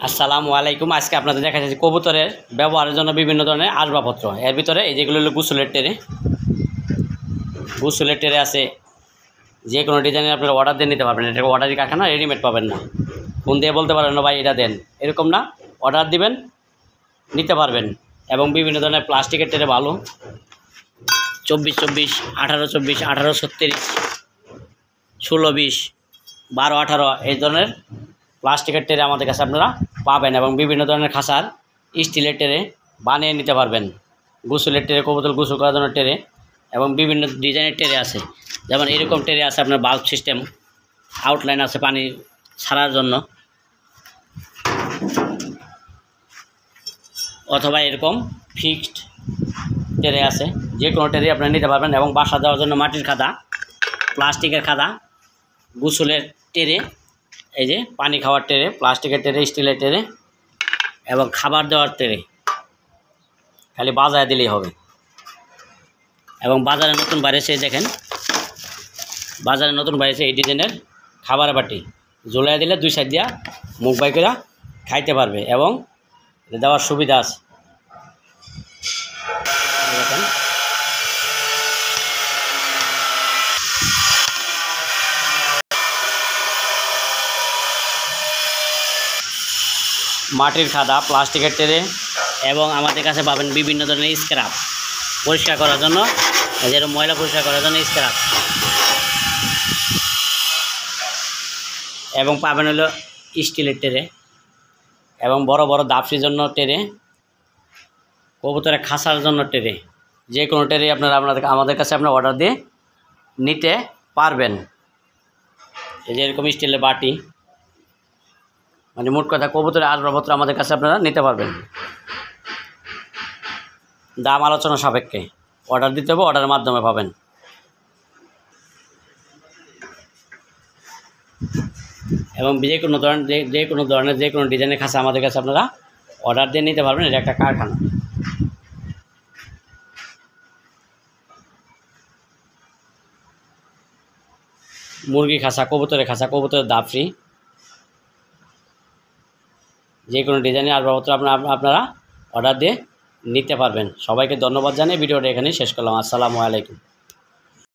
আসসালামু আলাইকুম। আজকে আপনাদের দেখা যাচ্ছে কবুতরের ব্যবহারের জন্য বিভিন্ন ধরনের আসবাবপত্র। এর ভিতরে এই যেগুলো হলো গোসলের ট্রে আছে। যে কোনো ডিজাইনের আপনারা অর্ডার দিয়ে নিতে পারবেন। এটা অর্ডারি কারখানা, রেডিমেড পাবেন না। ফোন দিয়ে বলতে পারেন না ভাই এটা দেন, এরকম না, অর্ডার দিবেন, নিতে পারবেন। এবং বিভিন্ন ধরনের প্লাস্টিকের ট্রে ভালো 24-24, 18-24, 18-36, 16-20, 12-18 এই ধরনের প্লাস্টিকের ট্রে আমাদের কাছে আপনারা পাবেন। এবং বিভিন্ন ধরনের খাঁচার স্টিলের ট্রে বানিয়ে নিতে পারবেন। গোসলের ট্রে, কবুতর গোসল করার জন্য ট্রে এবং বিভিন্ন ডিজাইনের ট্রে আছে। যেমন এরকম ট্রে আছে আপনার বাল্ব সিস্টেম, আউটলাইন আছে পানি ছাড়ার জন্য, অথবা এরকম ফিক্সড ট্রে আছে। যে কোনো ট্রে আপনারা নিতে পারবেন। এবং বাসা দেওয়ার জন্য মাটির খাদা, প্লাস্টিকের খাদা, গোসলের ট্রে, এই যে পানি খাওয়ার ট্রে, প্লাস্টিকের ট্রে, স্টিলের ট্রে এবং খাবার দেওয়ার ট্রে, খালি বাজারে দিলেই হবে। এবং বাজারে নতুন বাইরেছে, দেখেন বাজারে নতুন বাইরেছে এই ডিজাইনের খাবার বাটি, ঝুলাই দিলে দুই সাইড দিয়া মুখ বাই করে খাইতে পারবে এবং দেওয়ার সুবিধা আছে। দেখেন মাটির খাদা, প্লাস্টিকের ট্রে এবং আমাদের কাছে পাবেন বিভিন্ন ধরনের স্ক্রাব পরিষ্কার করার জন্য, যেরকম ময়লা পরিষ্কার করার জন্য স্ক্রাব, এবং পাবেন হলো স্টিলের ট্রে এবং বড় বড় দাপসির জন্য ট্রে, কবুতরের খাঁচার জন্য ট্রে। যে কোনো ট্রে আপনারা আমাদের কাছে আপনার অর্ডার দিয়ে নিতে পারবেন। এই যে এরকম স্টিলের বাটি, মানে মোট কথা কবুতরের আসবাবপত্র আমাদের কাছে আপনারা নিতে পারবেন। দাম আলোচনা সাপেক্ষে, অর্ডার দিতে হবে, অর্ডারের মাধ্যমে পাবেন। এবং যে কোনো ধরনের যে কোনো ডিজাইনের খাঁচা আমাদের কাছে আপনারা অর্ডার দিয়ে নিতে পারবেন। এটা একটা কারখানা। মুরগি খাঁচা, কবুতরের খাঁচা, কবুতরের দাপড়ি, যে কোনো ডিজাইনের আসবাবপত্র আপনারা অর্ডার দিয়ে নিতে পারবেন। সবাইকে ধন্যবাদ জানিয়ে ভিডিওটা এখানেই শেষ করলাম। আসসালামু আলাইকুম।